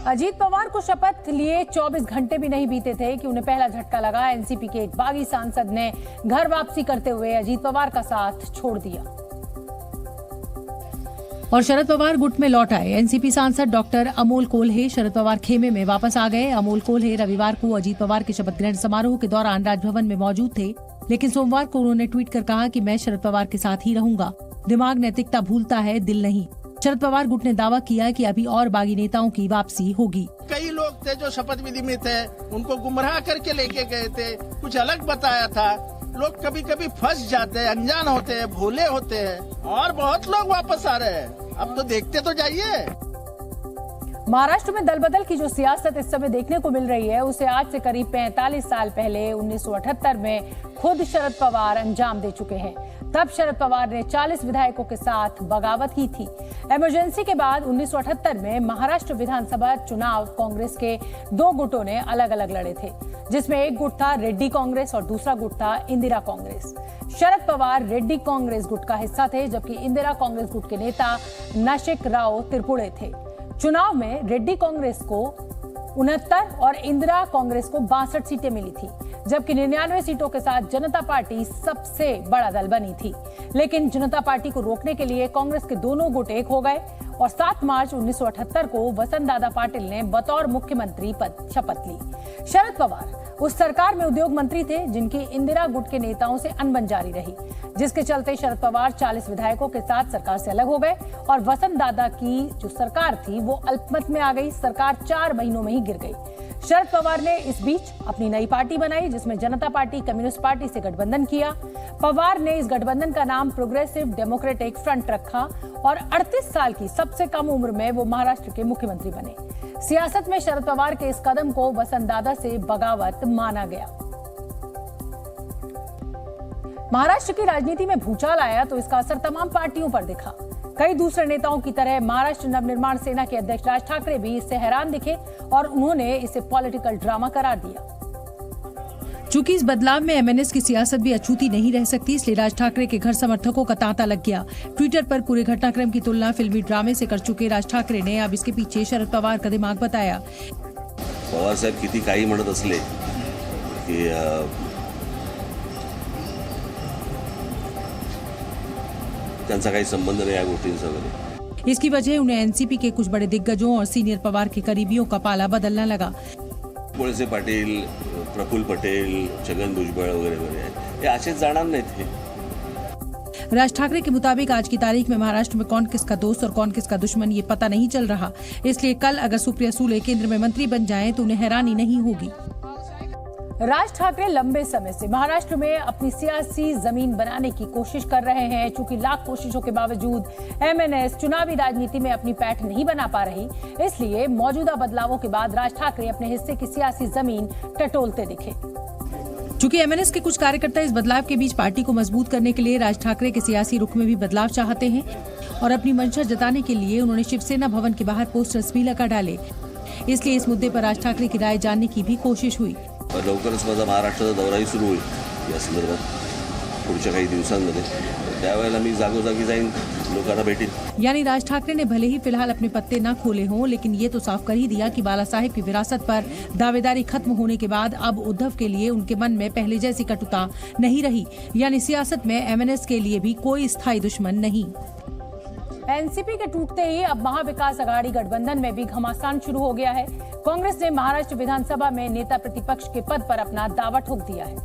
अजीत पवार को शपथ लिए 24 घंटे भी नहीं बीते थे कि उन्हें पहला झटका लगा। एनसीपी के एक बागी सांसद ने घर वापसी करते हुए अजीत पवार का साथ छोड़ दिया और शरद पवार गुट में लौट आए। एनसीपी सांसद डॉक्टर अमोल कोल्हे शरद पवार खेमे में वापस आ गए। अमोल कोल्हे रविवार को अजीत पवार के शपथ ग्रहण समारोह के दौरान राजभवन में मौजूद थे, लेकिन सोमवार को उन्होंने ट्वीट कर कहा कि मैं शरद पवार के साथ ही रहूंगा। दिमाग नैतिकता भूलता है, दिल नहीं। शरद पवार गुट ने दावा किया कि अभी और बागी नेताओं की वापसी होगी। कई लोग थे जो शपथ विधि में थे, उनको गुमराह करके लेके गए थे, कुछ अलग बताया था। लोग कभी कभी फंस जाते हैं, अनजान होते हैं, भोले होते हैं, और बहुत लोग वापस आ रहे हैं। अब तो देखते तो जाइए। महाराष्ट्र में दल बदल की जो सियासत इस समय देखने को मिल रही है, उसे आज से करीब 45 साल पहले 1978 में खुद शरद पवार अंजाम दे चुके हैं। तब शरद पवार ने 40 विधायकों के साथ बगावत की थी। इमरजेंसी के बाद 1978 में महाराष्ट्र विधानसभा चुनाव कांग्रेस के दो गुटों ने अलग अलग लड़े थे, जिसमें एक गुट था रेड्डी कांग्रेस और दूसरा गुट था इंदिरा कांग्रेस। शरद पवार रेड्डी कांग्रेस गुट का हिस्सा थे, जबकि इंदिरा कांग्रेस गुट के नेता नाशिक राव तिरपुड़े थे। चुनाव में रेड्डी कांग्रेस को 69 और इंदिरा कांग्रेस को 62 सीटें मिली थी, जबकि 99 सीटों के साथ जनता पार्टी सबसे बड़ा दल बनी थी। लेकिन जनता पार्टी को रोकने के लिए कांग्रेस के दोनों गुट एक हो गए और 7 मार्च 1978 को वसंत दादा पाटिल ने बतौर मुख्यमंत्री पद शपथ ली। शरद पवार उस सरकार में उद्योग मंत्री थे जिनकी इंदिरा गुट के नेताओं से अनबन जारी रही, जिसके चलते शरद पवार 40 विधायकों के साथ सरकार से अलग हो गए और वसंत दादा की जो सरकार थी वो अल्पमत में आ गई। सरकार 4 महीनों में ही गिर गई। शरद पवार ने इस बीच अपनी नई पार्टी बनाई, जिसमें जनता पार्टी कम्युनिस्ट पार्टी से गठबंधन किया। पवार ने इस गठबंधन का नाम प्रोग्रेसिव डेमोक्रेटिक फ्रंट रखा और 38 साल की सबसे कम उम्र में वो महाराष्ट्र के मुख्यमंत्री बने। सियासत में शरद पवार के इस कदम को वसंत दादा से बगावत माना गया। महाराष्ट्र की राजनीति में भूचाल आया तो इसका असर तमाम पार्टियों पर दिखा। कई दूसरे नेताओं की तरह महाराष्ट्र नवनिर्माण सेना के अध्यक्ष राज ठाकरे भी इससे हैरान दिखे और उन्होंने इसे पॉलिटिकल ड्रामा करार दिया। चूंकि इस बदलाव में एमएनएस की सियासत भी अछूती नहीं रह सकती, इसलिए राज ठाकरे के घर समर्थकों का तांता लग गया। ट्विटर पर पूरे घटनाक्रम की तुलना फिल्मी ड्रामे से कर चुके राज ठाकरे ने अब इसके पीछे शरद पवार का दिमाग बताया। पवार साहेब किती काही म्हणत असले की त्यांचा काही संबंध नाही या गोष्टींचा वगैरे। इसकी वजह उन्हें एनसीपी के कुछ बड़े दिग्गजों और सीनियर पवार के करीबियों का पाला बदलना लगा। वळसे पाटील, प्रफुल्ल पटेल, छगन भुजबळ वगैरे वगैरे, ये असेच जाणार नाहीत हे। राज ठाकरे के मुताबिक आज की तारीख में महाराष्ट्र में कौन किसका दोस्त और कौन किसका दुश्मन ये पता नहीं चल रहा। इसलिए कल अगर सुप्रिया सुले केंद्र में मंत्री बन जाएं तो उन्हें हैरानी नहीं होगी। राज ठाकरे लंबे समय से महाराष्ट्र में अपनी सियासी जमीन बनाने की कोशिश कर रहे हैं। चूंकि लाख कोशिशों के बावजूद एमएनएस चुनावी राजनीति में अपनी पैठ नहीं बना पा रही, इसलिए मौजूदा बदलावों के बाद राज ठाकरे अपने हिस्से की सियासी जमीन टटोलते दिखे। चूंकि एमएनएस के कुछ कार्यकर्ता इस बदलाव के बीच पार्टी को मजबूत करने के लिए राज ठाकरे के सियासी रुख में भी बदलाव चाहते हैं और अपनी मंशा जताने के लिए उन्होंने शिवसेना भवन के बाहर पोस्टर्स भी लगा डाले। इसलिए इस मुद्दे पर राज ठाकरे की राय जानने की भी कोशिश हुई। लवकरच माझा महाराष्ट्राचा दौराही सुरू होईल या संदर्भात पुढच्या काही दिवसांमध्ये। त्यावेळेला मी जागोजागी जाईन, लोकांना भेटीन। यानी राज ठाकरे ने भले ही फिलहाल अपने पत्ते न खोले हों, लेकिन ये तो साफ कर ही दिया कि बाला साहेब की विरासत पर दावेदारी खत्म होने के बाद अब उद्धव के लिए उनके मन में पहले जैसी कटुता नहीं रही। यानी सियासत में एमएनएस के लिए भी कोई स्थायी दुश्मन नहीं। एनसीपी के टूटते ही अब महाविकास अघाड़ी गठबंधन में भी घमासान शुरू हो गया है। कांग्रेस ने महाराष्ट्र विधानसभा में नेता प्रतिपक्ष के पद पर अपना दावा ठोक दिया है।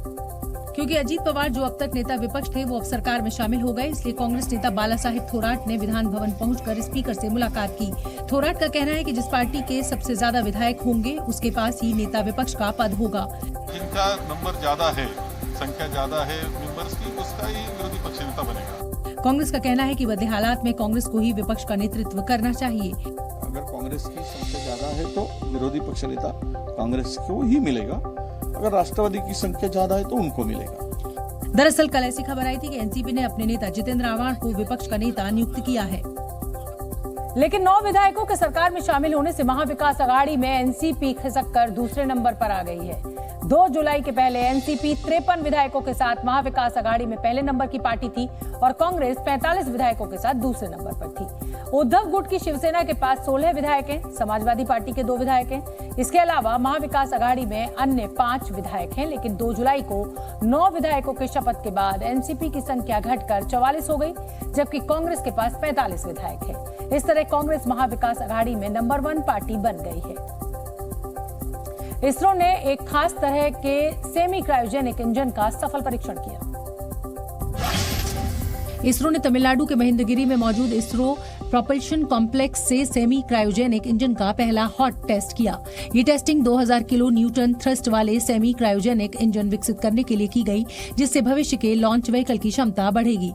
क्योंकि अजीत पवार जो अब तक नेता विपक्ष थे वो अब सरकार में शामिल हो गए, इसलिए कांग्रेस नेता बाला साहेब थोराट ने विधान भवन पहुंचकर स्पीकर से मुलाकात की। थोराट का कहना है कि जिस पार्टी के सबसे ज्यादा विधायक होंगे उसके पास ही नेता विपक्ष का पद होगा। जिनका नंबर ज्यादा है, संख्या ज्यादा है मेंबर्स की, उसका ही विरोधी पक्ष नेता बनेगा। कांग्रेस का कहना है कि बदले हालात में कांग्रेस को ही विपक्ष का नेतृत्व करना चाहिए। अगर कांग्रेस की संख्या ज्यादा है तो विरोधी पक्ष नेता कांग्रेस को ही मिलेगा, अगर राष्ट्रवादी की संख्या ज्यादा है तो उनको मिलेगा। दरअसल कल ऐसी खबर आई थी कि एनसीपी ने अपने नेता जितेंद्र आव्हाड को विपक्ष का नेता नियुक्त किया है। लेकिन 9 विधायकों के सरकार में शामिल होने से महाविकास अघाड़ी में एनसीपी खिसक कर दूसरे नंबर पर आ गई है। 2 जुलाई के पहले एनसीपी 53 विधायकों के साथ महाविकास अघाड़ी में पहले नंबर की पार्टी थी और कांग्रेस 45 विधायकों के साथ दूसरे नंबर पर थी। उद्धव गुट की शिवसेना के पास 16 विधायक हैं, समाजवादी पार्टी के 2 विधायक हैं। इसके अलावा महाविकास अघाड़ी में अन्य 5 विधायक हैं, लेकिन 2 जुलाई को 9 विधायकों के शपथ के बाद एनसीपी की संख्या घटकर 44 हो गई, जबकि कांग्रेस के पास 45 विधायक हैं। इस तरह कांग्रेस महाविकास अघाड़ी में नंबर 1 पार्टी बन गई है। इसरो ने एक खास तरह के सेमी क्रायोजेनिक इंजन का सफल परीक्षण किया। इसरो ने तमिलनाडु के महेंद्रगिरी में मौजूद इसरो प्रोपल्शन कॉम्प्लेक्स से सेमी क्रायोजेनिक इंजन का पहला हॉट टेस्ट किया। ये टेस्टिंग 2000 किलो न्यूटन थ्रस्ट वाले सेमी क्रायोजेनिक इंजन विकसित करने के लिए की गई, जिससे भविष्य के लॉन्च व्हीकल की क्षमता बढ़ेगी।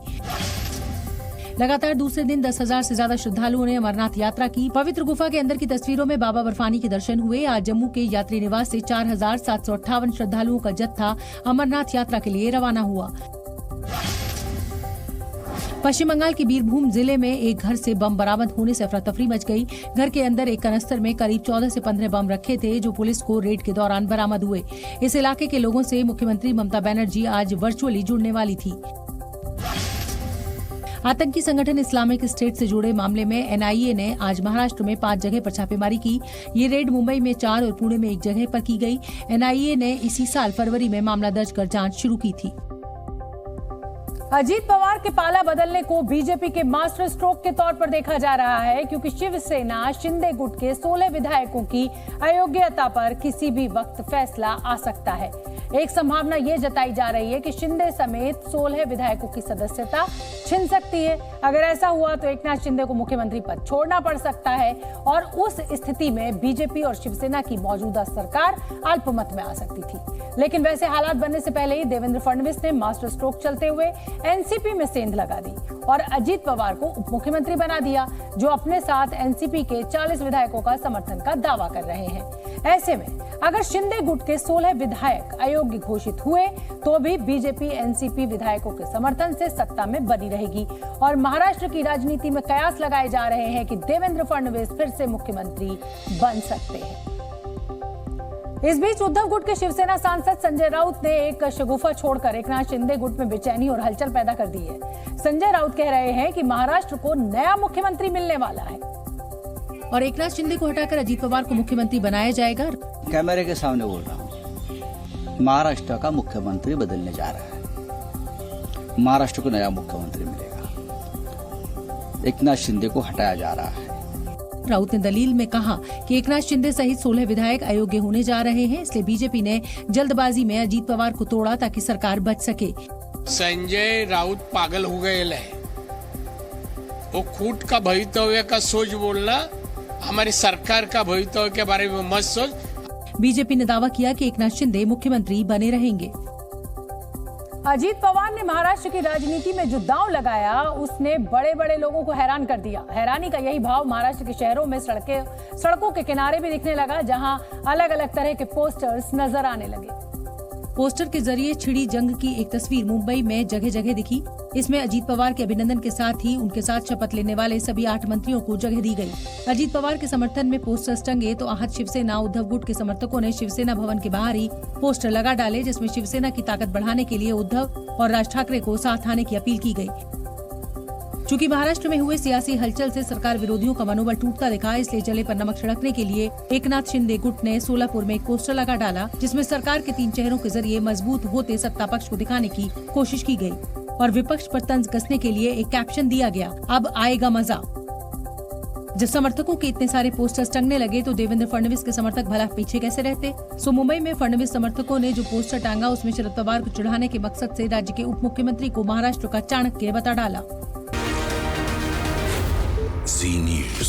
लगातार दूसरे दिन 10,000 से ज्यादा श्रद्धालुओं ने अमरनाथ यात्रा की। पवित्र गुफा के अंदर की तस्वीरों में बाबा बर्फानी के दर्शन हुए। आज जम्मू के यात्री निवास से 4,758 श्रद्धालुओं का जत्था अमरनाथ यात्रा के लिए रवाना हुआ। पश्चिम बंगाल के बीरभूम जिले में एक घर से बम बरामद होने से अफरा तफरी मच गई। घर के अंदर एक कनस्तर में करीब 14 से 15 बम रखे थे, जो पुलिस को रेड के दौरान बरामद हुए। इस इलाके के लोगों से मुख्यमंत्री ममता बनर्जी आज वर्चुअली जुड़ने वाली थी। आतंकी संगठन इस्लामिक स्टेट से जुड़े मामले में एनआईए ने आज महाराष्ट्र में 5 जगह पर छापेमारी की। ये रेड मुंबई में 4 और पुणे में 1 जगह पर की गई। एनआईए ने इसी साल फरवरी में मामला दर्ज कर जांच शुरू की थी। अजीत पवार के पाला बदलने को बीजेपी के मास्टर स्ट्रोक के तौर पर देखा जा रहा है, क्योंकि शिवसेना शिंदे गुट के 16 विधायकों की अयोग्यता पर किसी भी वक्त फैसला आ सकता है। एक संभावना ये जताई जा रही है कि शिंदे समेत 16 विधायकों की सदस्यता छिन सकती है। अगर ऐसा हुआ तो एकनाथ शिंदे को मुख्यमंत्री पद छोड़ना पड़ सकता है और उस स्थिति में बीजेपी और शिवसेना की मौजूदा सरकार अल्पमत में आ सकती थी। लेकिन वैसे हालात बनने से पहले ही देवेंद्र फडणवीस ने मास्टर स्ट्रोक चलते हुए एनसीपी में सेंध लगा दी और अजीत पवार को उप मुख्यमंत्री बना दिया, जो अपने साथ एनसीपी के 40 विधायकों का समर्थन का दावा कर रहे हैं। ऐसे में अगर शिंदे गुट के 16 विधायक अयोग्य घोषित हुए तो भी बीजेपी एनसीपी विधायकों के समर्थन से सत्ता में बनी रहेगी और महाराष्ट्र की राजनीति में कयास लगाए जा रहे हैं कि देवेंद्र फडणवीस फिर से मुख्यमंत्री बन सकते हैं। इस बीच उद्धव गुट के शिवसेना सांसद संजय राउत ने एक शगुफा छोड़कर एकनाथ शिंदे गुट में बेचैनी और हलचल पैदा कर दी है। संजय राउत कह रहे हैं कि महाराष्ट्र को नया मुख्यमंत्री मिलने वाला है और एकनाथ शिंदे को हटाकर अजीत पवार को मुख्यमंत्री बनाया जाएगा। कैमरे के सामने बोल रहा हूँ, महाराष्ट्र का मुख्यमंत्री बदलने जा रहा है। महाराष्ट्र को नया मुख्यमंत्री मिलेगा, एकनाथ शिंदे को हटाया जा रहा है। राउत ने दलील में कहा कि एकनाथ शिंदे सहित 16 विधायक अयोग्य होने जा रहे हैं, इसलिए बीजेपी ने जल्दबाजी में अजीत पवार को तोड़ा ताकि सरकार बच सके। संजय राउत पागल हो गए है, वो खुद का भवितव्य का सोच बोलना, हमारी सरकार का भवितव्य के बारे में मत सोच। बीजेपी ने दावा किया कि एकनाथ शिंदे मुख्यमंत्री बने रहेंगे। अजीत पवार ने महाराष्ट्र की राजनीति में जो दांव लगाया, उसने बड़े बड़े लोगों को हैरान कर दिया। हैरानी का यही भाव महाराष्ट्र के शहरों में सड़कों के किनारे भी दिखने लगा, जहां अलग अलग तरह के पोस्टर्स नजर आने लगे। पोस्टर के जरिए छिड़ी जंग की एक तस्वीर मुंबई में जगह जगह दिखी। इसमें अजीत पवार के अभिनंदन के साथ ही उनके साथ शपथ लेने वाले सभी 8 मंत्रियों को जगह दी गई। अजीत पवार के समर्थन में पोस्टर्स टंगे तो आहत शिवसेना उद्धव गुट के समर्थकों ने शिवसेना भवन के बाहर ही पोस्टर लगा डाले, जिसमें शिवसेना की ताकत बढ़ाने के लिए उद्धव और राज ठाकरे को साथ आने की अपील की गई। चूंकि महाराष्ट्र में हुए सियासी हलचल से सरकार विरोधियों का मनोबल टूटता दिखा, इसलिए जले पर नमक छिड़कने के लिए एकनाथ शिंदे गुट ने सोलापुर में एक पोस्टर लगा डाला, जिसमें सरकार के 3 चेहरों के जरिए मजबूत होते सत्ता पक्ष को दिखाने की कोशिश की गई और विपक्ष पर तंज कसने के लिए एक कैप्शन दिया गया, अब आएगा मजा। जब समर्थकों के इतने सारे पोस्टर्स टंगने लगे तो देवेंद्र फडणवीस के समर्थक भला पीछे कैसे रहते। मुंबई में फडणवीस समर्थकों ने जो पोस्टर टांगा, उसमें शरद पवार को चिढ़ाने के मकसद से राज्य के उप मुख्यमंत्री को महाराष्ट्र का चाणक्य बता डाला। Zee News.